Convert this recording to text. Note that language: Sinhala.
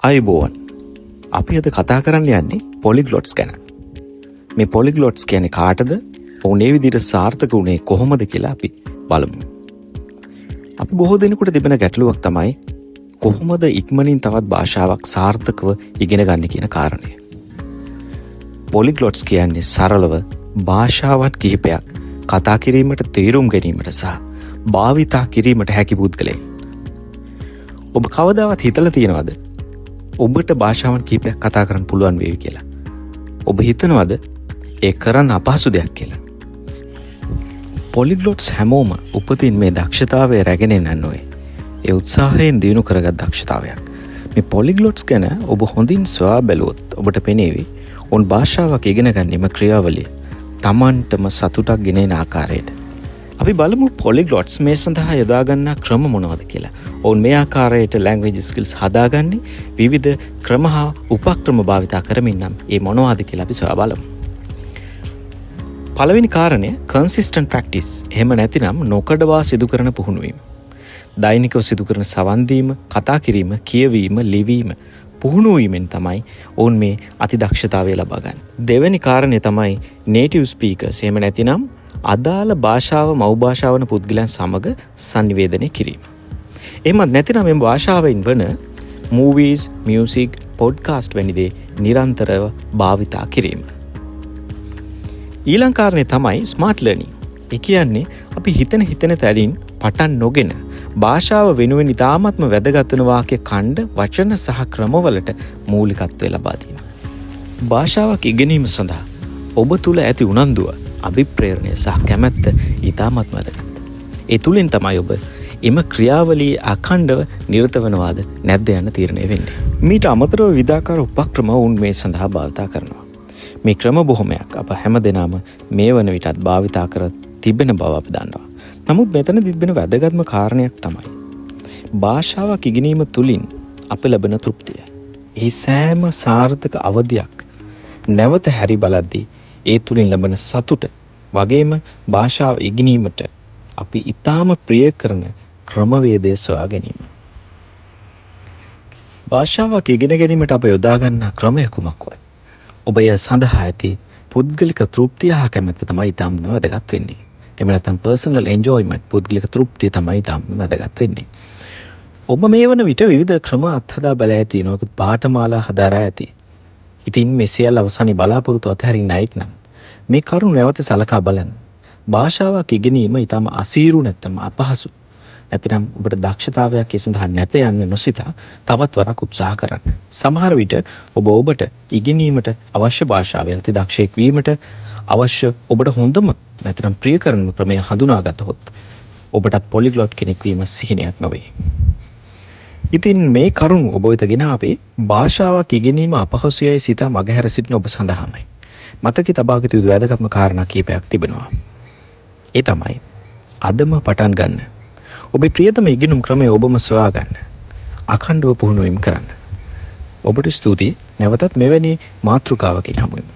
අයිබෝවන් අපි අද කතා කරන්න යන්නේ පොලිග්ලොට්ස් ගැන. මේ පොලිග්ලොට්ස් කියන්නේ කාටද? ඔවුන් ඒ විදිහට සාර්ථක වුණේ කොහොමද කියලා අපි බලමු. අපි බොහෝ දෙනෙකුට තිබෙන ගැටලුවක් තමයි කොහොමද ඉක්මනින් තවත් භාෂාවක් සාර්ථකව ඉගෙන ගන්න කියන කාරණය. පොලිග්ලොට්ස් කියන්නේ සරලව භාෂාවන් කිහිපයක් කතා කිරීමට, තේරුම් ගැනීමට සහ භාවිතා කිරීමට හැකි පුද්ගලයන්. ඔබ කවදාවත් හිතලා තියෙනවද ඔබට භාෂාවන් කීපයක් කතා කරන්න පුළුවන් වේවි කියලා? ඔබ හිතනවද ඒ කරන්න අපහසු දෙයක් කියලා? පොලිග්ලොට්ස් හැමෝම උපතින් මේ දක්ෂතාවය රැගෙන යන්න ඕනේ. ඒ උත්සාහයෙන් දිනු කරගත් දක්ෂතාවයක්. මේ පොලිග්ලොට්ස් ගැන ඔබ හොඳින් සොයා බැලුවොත් ඔබට පෙනේවි ඔවුන් භාෂාවක් ඉගෙන ගැනීම ක්‍රියාවලිය Tamanටම සතුටක් ගෙනෙන ආකාරයට. අපි බලමු පොලිග්ලොට්ස් මේ සඳහා යොදා ගන්නා ක්‍රම මොනවද කියලා. ඔවුන් මේ ආකාරයට ලැන්ග්වේජ් ස්කිල්ස් හදාගන්නේ විවිධ ක්‍රම හා උපක්‍රම භාවිතා කරමින් නම් ඒ මොනවද කියලා අපි සොයා බලමු. පළවෙනි කාරණය කන්සිස්ටන්ට් ප්‍රැක්ටිස්. එහෙම නැතිනම් නොකඩවා සිදු කරන පුහුණුවීම. දෛනිකව සිදු කරන සවන් දීම, කතා කිරීම, කියවීම, ලිවීම පුහුණු වීමෙන් තමයි ඔවුන් මේ අතිදක්ෂතාවය ලබා ගන්න. දෙවෙනි කාරණය තමයි නේටිව් ස්පීකර්ස්. එහෙම නැතිනම් අදාළ භාෂාව මව් භාෂාව වන පුද්ගලයන් සමග සංනිවේදනය කිරීම. එහෙමත් නැතිනම් මේ භාෂාවෙන් වන මූවීස්, මියුසික්, පොඩ්කාස්ට් වැනි දේ නිරන්තරව භාවිතා කිරීම. ඊළඟ කාරණේ තමයි ස්මාර්ට් ලර්නින්. ඒ කියන්නේ අපි හිතන තැනින් පටන් නොගෙන භාෂාව වෙනුවෙන් ඉතාමත්ම වැදගත් වන වාක්‍ය ඛණ්ඩ, වචන සහ ක්‍රමවලට මූලිකත්වය ලබා දීම. භාෂාවක් ඉගෙනීම සඳහා ඔබ තුල ඇති උනන්දුව, අභිප්‍රේරණය සහ කැමැත්ත ඉතාමත් වැදගත්. ඒ තුලින් තමයි ඔබ එම ක්‍රියාවලියේ අඛණ්ඩව නිරත වෙනවාද නැද්ද යන තීරණය වෙන්නේ. මීට අමතරව විවිධාකාර උපක්‍රම වුන් මේ සඳහා භාවිතා කරනවා. මේ ක්‍රම බොහොමයක් අප හැමදෙනාම මේ වන විටත් භාවිතා කර තිබෙන බව අපි දන්නවා. නමුත් මෙතන තිබෙන වැදගත්ම කාරණයක් තමයි භාෂාවක් ඉගෙනීම තුලින් අප ලැබෙන තෘප්තිය. එහි සෑම සාර්ථක අවධියක් නැවත හැරි බලද්දී ඒ තුලින් ලැබෙන සතුට වගේම භාෂාව ඉගෙනීමට අපි ඊටාම ප්‍රිය කරන ක්‍රමවේදය සොයා ගැනීම. භාෂාවක් ඉගෙන ගැනීමට අප යොදා ගන්නා ක්‍රමය කුමක්ද? ඔබ එය සඳහා ඇති පුද්ගලික තෘප්තිය හා කැමැත්ත තමයි ඊටාම වැදගත් වෙන්නේ. එහෙම නැත්නම් පර්සනල් එන්ජොයිමන්ට්, පුද්ගලික තෘප්තිය තමයි ඊටාම වැදගත් වෙන්නේ. ඔබ මේ වන විට විවිධ ක්‍රම අත්හදා බලා ඇති, නොයෙකුත් පාඨමාලා හදාරා ඇති. ඉතින් මේ සියල්ල අවසානයේ බලාපොරොත්තු අතහැරින් නැයික් නම් මේ කරුණ නැවත සලකා බලන්න. භාෂාවක් ඉගෙනීම ඊටම අසීරු නැත්නම් අපහසු. නැතිනම් ඔබට දක්ෂතාවයක් ඒ සඳහා නැත යන්න නොසිතා තවත් වරක් උත්සාහ කරන්න. සමහර විට ඔබට ඉගෙනීමට අවශ්‍ය භාෂාවේ අති දක්ෂයෙක් වීමට අවශ්‍ය ඔබට හොඳම නැතිනම් ප්‍රිය කරන ක්‍රමය හඳුනාගත්තොත් ඔබටත් පොලිග්ලොට් කෙනෙක් වීම සිහිනයක් නොවේ. ඉතින් මේ කරුණ ඔබ වෙත ගෙන ආවේ භාෂාවක් ඉගෙනීම අපහසුයයි සිතා මගහැර සිටින ඔබ සඳහාමයි. මතකයේ තබා ගත යුතු වැදගත්ම කාරණා කීපයක් තිබෙනවා. ඒ තමයි අදම පටන් ගන්න. ඔබේ ප්‍රියතම ඉගෙනුම් ක්‍රමය ඔබම සොයා ගන්න. අඛණ්ඩව පුහුණුවීම් කරන්න. ඔබට ස්තුතියි. නැවතත් මෙවැනි මාතෘකාවකින් හමු වෙමු.